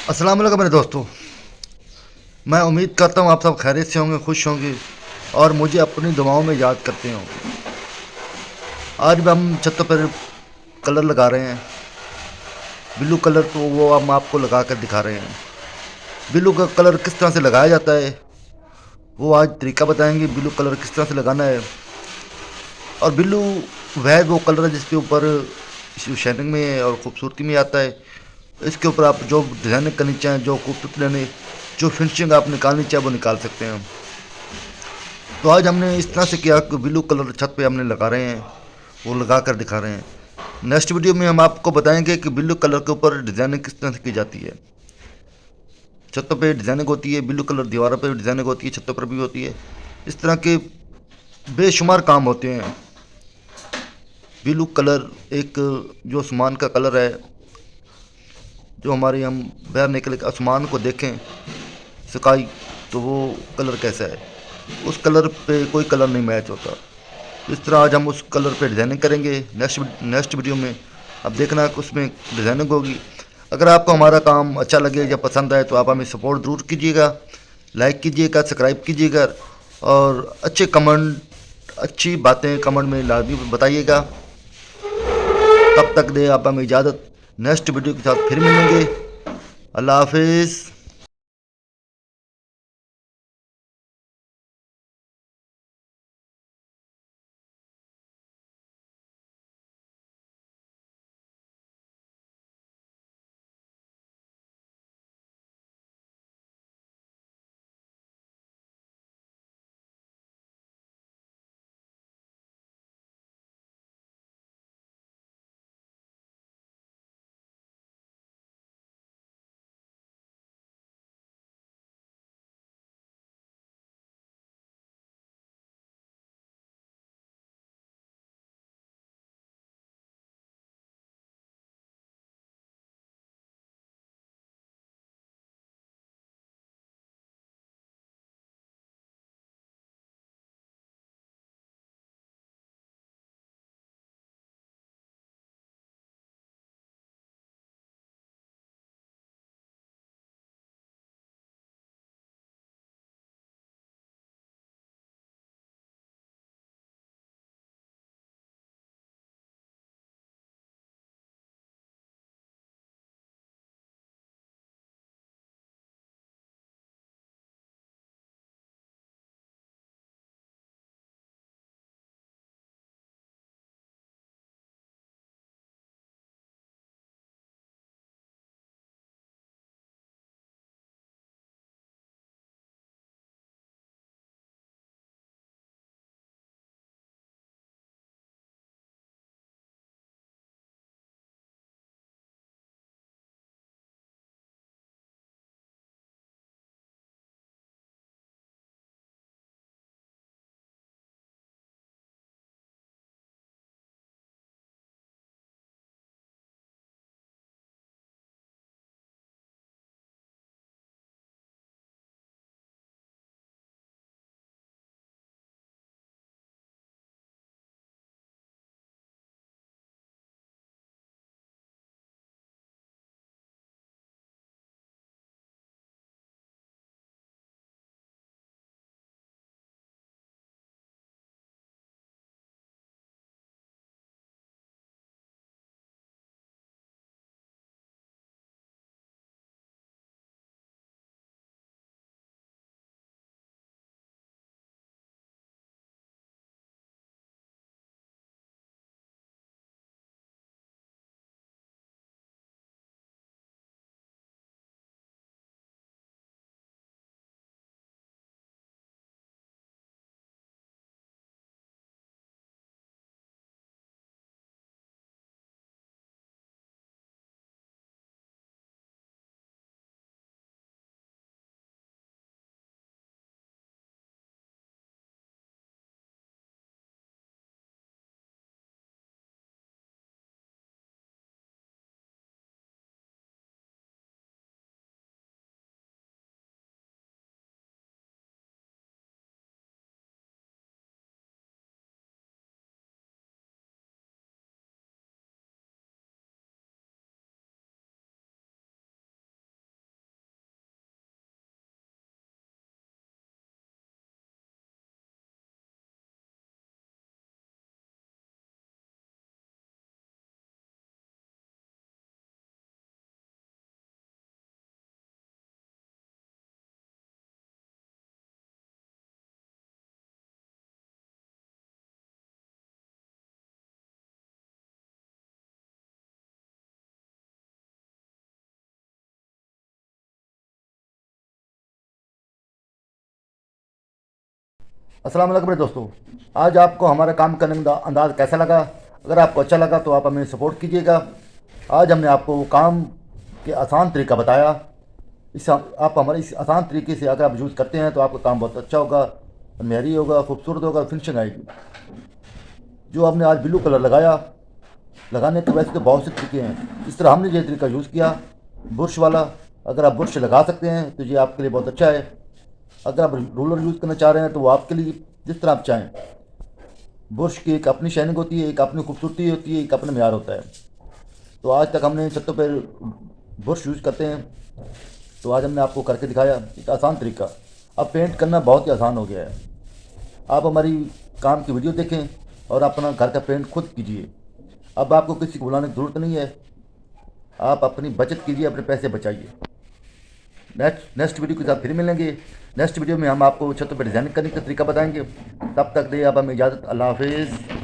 अस्सलाम वालेकुम मेरे दोस्तों। मैं उम्मीद करता हूँ आप सब खैरियत से होंगे, खुश होंगे और मुझे अपनी दुआओं में याद करते होंगे। आज भी हम छतों पर कलर लगा रहे हैं। ब्लू कलर तो वो हम आपको लगा कर दिखा रहे हैं। ब्लू का कलर किस तरह से लगाया जाता है वो आज तरीका बताएंगे। ब्लू कलर किस तरह से लगाना है। और ब्लू वह वो कलर है जिसके ऊपर शाइनिंग में और खूबसूरती में आता है। इसके ऊपर आप जो डिज़ाइनिंग करनी चाहें, जो खूबसूरती लेने, जो फिनिशिंग आप निकालनी चाहें वो निकाल सकते हैं। तो आज हमने इस तरह से किया कि ब्लू कलर छत पे हमने लगा रहे हैं, वो लगा कर दिखा रहे हैं। नेक्स्ट वीडियो में हम आपको बताएंगे कि ब्लू कलर के ऊपर डिज़ाइनिंग किस तरह से की जाती है। छतों पे डिज़ाइनिंग होती है, ब्लू कलर दीवारों पे डिज़ाइनिंग होती है, छतों पर भी होती है। इस तरह के बेशुमार काम होते हैं। ब्लू कलर एक जो आसमान का कलर है, जो हमारे हम बाहर निकल के आसमान को देखें, स्काई, तो वो कलर कैसा है, उस कलर पे कोई कलर नहीं मैच होता। इस तरह आज हम उस कलर पे डिज़ाइनिंग करेंगे। नेक्स्ट वीडियो में अब देखना कि उसमें डिज़ाइनिंग होगी। अगर आपको हमारा काम अच्छा लगे या पसंद आए तो आप हमें सपोर्ट ज़रूर कीजिएगा, लाइक कीजिएगा, सब्सक्राइब कीजिएगा और अच्छे कमेंट, अच्छी बातें कमेंट में लाजमी बताइएगा। तब तक दे आप हमें इजाज़त। नेक्स्ट वीडियो के साथ फिर मिलेंगे। अल्लाह हाफिज़। अस्सलाम वालेकुम मेरे दोस्तों। आज आपको हमारा काम करने का अंदाज़ कैसा लगा? अगर आपको अच्छा लगा तो आप हमें सपोर्ट कीजिएगा। आज हमने आपको काम के आसान तरीका बताया। आप हमारे इस आसान तरीके से अगर आप यूज़ करते हैं तो आपका काम बहुत अच्छा होगा, मेहरी होगा, खूबसूरत होगा, फिनिशिंग आएगी। जो हमने आज ब्लू कलर लगाया, लगाने के वैसे तो बहुत से तरीके हैं। इस तरह हमने ये तरीका यूज़ किया बुरश वाला। अगर आप बुरश लगा सकते हैं तो ये आपके लिए बहुत अच्छा है। अगर आप रोलर यूज़ करना चाह रहे हैं तो वो आपके लिए जिस तरह आप चाहें। बुरश की एक अपनी शाइनिंग होती है, एक अपनी खूबसूरती होती है, एक अपना म्यार होता है। तो आज तक हमने छतों पर बुरश यूज़ करते हैं, तो आज हमने आपको करके दिखाया एक आसान तरीका। अब पेंट करना बहुत ही आसान हो गया है। आप हमारी काम की वीडियो देखें और अपना घर का पेंट खुद कीजिए। अब आपको किसी को बुलाने की ज़रूरत नहीं है। आप अपनी बचत कीजिए, अपने पैसे बचाइए। नेक्स्ट वीडियो के साथ फिर मिलेंगे। नेक्स्ट वीडियो में हम आपको छतों पर डिज़ाइनिंग करने का तरीका बताएंगे। तब तक दे आप हमें इजाज़त। अल्लाह हाफिज़।